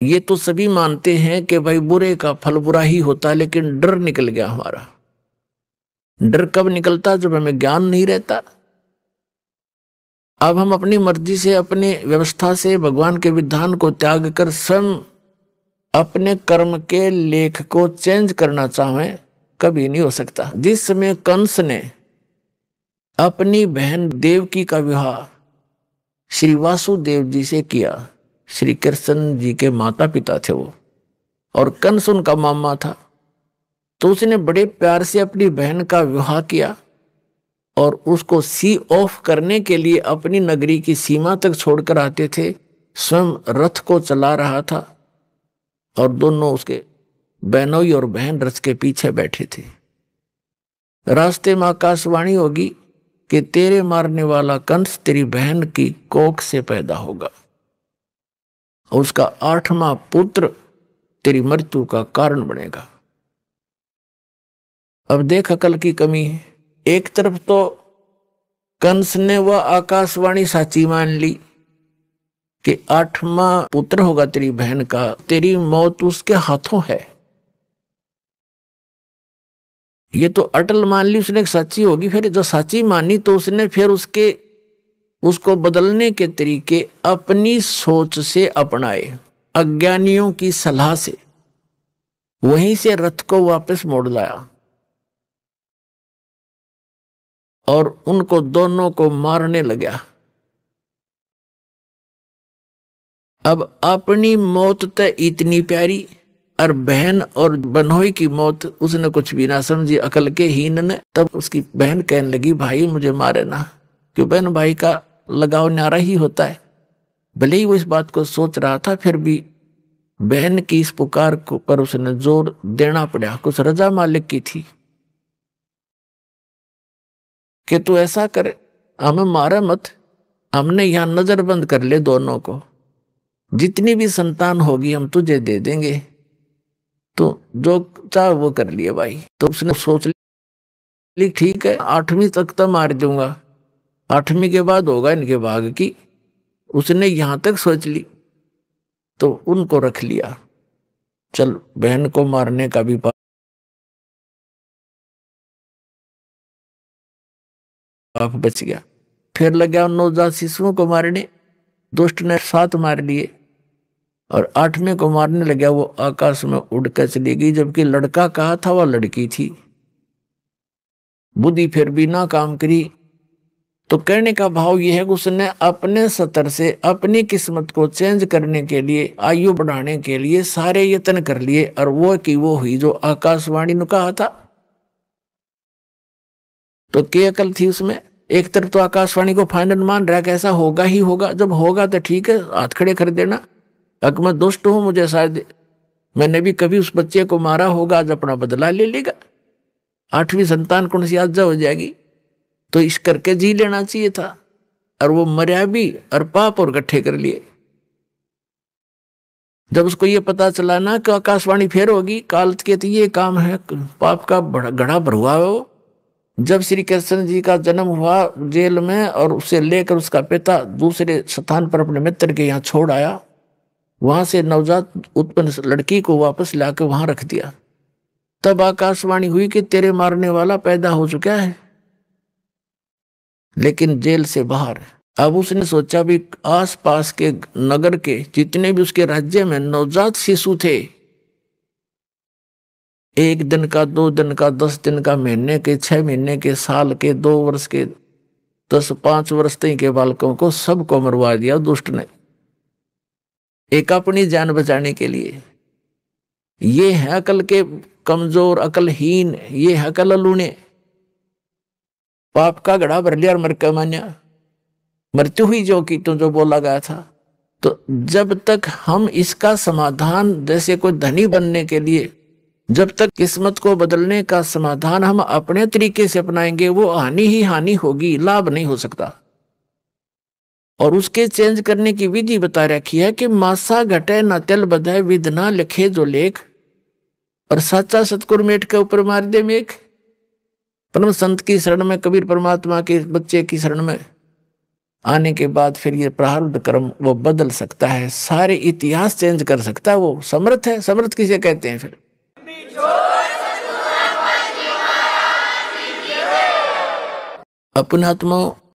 ये तो सभी मानते हैं कि भाई बुरे का फल बुरा ही होता है, लेकिन डर निकल गया हमारा। डर कब निकलता? जब हमें ज्ञान नहीं रहता। अब हम अपनी मर्जी से, अपने व्यवस्था से भगवान के विधान को त्याग कर स्वयं अपने कर्म के लेख को चेंज करना चाहें, कभी नहीं हो सकता। जिस समय कंस ने अपनी बहन देवकी का विवाह श्री वासुदेव जी से किया, श्री कृष्ण जी के माता पिता थे वो, और कंस उनका मामा था, तो उसने बड़े प्यार से अपनी बहन का विवाह किया और उसको सी ऑफ करने के लिए अपनी नगरी की सीमा तक छोड़कर आते थे। स्वयं रथ को चला रहा था और दोनों उसके बहनोई और बहन रथ के पीछे बैठे थे। रास्ते में आकाशवाणी होगी कि तेरे मारने वाला कंस तेरी बहन की कोख से पैदा होगा और उसका 8वां पुत्र तेरी मृत्यु का कारण बनेगा। अब देख अकल की कमी है। एक तरफ तो कंस ने वह आकाशवाणी साची मान ली कि 8वां पुत्र होगा तेरी बहन का, तेरी मौत उसके हाथों है। ये तो अटल मान ली उसने सच्ची होगी। फिर जो सच्ची मानी तो उसने फिर उसको बदलने के तरीके अपनी सोच से अपनाए, अज्ञानियों की सलाह से। वहीं से रथ को वापस मोड़ लाया और उनको दोनों को मारने लगा। अब अपनी मौत तो इतनी प्यारी, और बहन और बनोई की मौत उसने कुछ भी ना समझी, अकल के हीन ने। तब उसकी बहन कहने लगी, भाई मुझे मारे ना, क्यों? बहन भाई का लगाव न्यारा ही होता है। भले ही वो इस बात को सोच रहा था, फिर भी बहन की इस पुकार को पर उसने जोर देना पड़ा। कुछ रजा मालिक की थी कि तू ऐसा कर, हमें मारा मत, हमने यहां नजरबंद कर ले दोनों को, जितनी भी संतान होगी हम तुझे दे देंगे, तो जो चाह वो कर लिए भाई। तो उसने सोच ली ठीक है, 8वीं तक तो मार दूंगा, 8वीं के बाद होगा इनके भाग की। उसने यहां तक सोच ली तो उनको रख लिया। चल बहन को मारने का भी पाप बच गया। फिर लगा नवजात शिशुओं को मारने, दुष्ट ने 7 मार लिए और 8वें को मारने लगा। वो आकाश में उड़कर चली गई, जबकि लड़का कहा था वह लड़की थी। बुद्धि फिर भी ना काम करी। तो कहने का भाव यह है कि उसने अपने स्तर से अपनी किस्मत को चेंज करने के लिए, आयु बढ़ाने के लिए सारे यत्न कर लिए, और वो की वो हुई जो आकाशवाणी ने कहा था। तो क्या अकल थी उसमें? एक तरफ तो आकाशवाणी को फाइनल मान रहा, कैसा होगा ही होगा, जब होगा तो ठीक है, हाथ खड़े कर देना। अगर मैं दुष्ट हूं, मुझे शायद मैंने भी कभी उस बच्चे को मारा होगा, आज अपना बदला ले लेगा, 8वीं संतान कौन सी आज हो जाएगी, तो इस करके जी लेना चाहिए था। और वो मर्या भी और पाप और इकट्ठे कर लिए। जब उसको ये पता चला ना कि आकाशवाणी फेर होगी, काल के तो ये काम है, पाप का घड़ा भरुआ हो। जब श्री कृष्ण जी का जन्म हुआ जेल में, और उसे लेकर उसका पिता दूसरे स्थान पर अपने मित्र के यहाँ छोड़ आया, वहां से नवजात उत्पन्न लड़की को वापस लाकर वहां रख दिया। तब आकाशवाणी हुई कि तेरे मारने वाला पैदा हो चुका है, लेकिन जेल से बाहर। अब उसने सोचा भी आसपास के नगर के जितने भी उसके राज्य में नवजात शिशु थे, 1 दिन का, 2 दिन का, 10 दिन का, महीने के, 6 महीने के, साल के, 2 वर्ष के, 5 वर्ष तक के बालकों को सबको मरवा दिया दुष्ट ने, एक अपनी जान बचाने के लिए। ये है अकल के कमजोर, अकलहीन, ये है अकल लूने। पाप का घड़ा भर लिया और मर के मान्या, मृत्यु हुई जो की तो जो बोला गया था। तो जब तक हम इसका समाधान, जैसे कोई धनी बनने के लिए, जब तक किस्मत को बदलने का समाधान हम अपने तरीके से अपनाएंगे, वो हानि ही हानि होगी, लाभ नहीं हो सकता। और उसके चेंज करने की विधि बता रखी है कि मासा घटे न तिल बधाए, विध ना लिखे जो लेख, और साचा सतगुरु मेट के ऊपर मार दे मेघ। परम संत की शरण में, कबीर परमात्मा के बच्चे की शरण में आने के बाद फिर ये प्रारब्ध कर्म वो बदल सकता है, सारे इतिहास चेंज कर सकता है। वो समर्थ है। समर्थ किसे कहते हैं? फिर अपनात्मा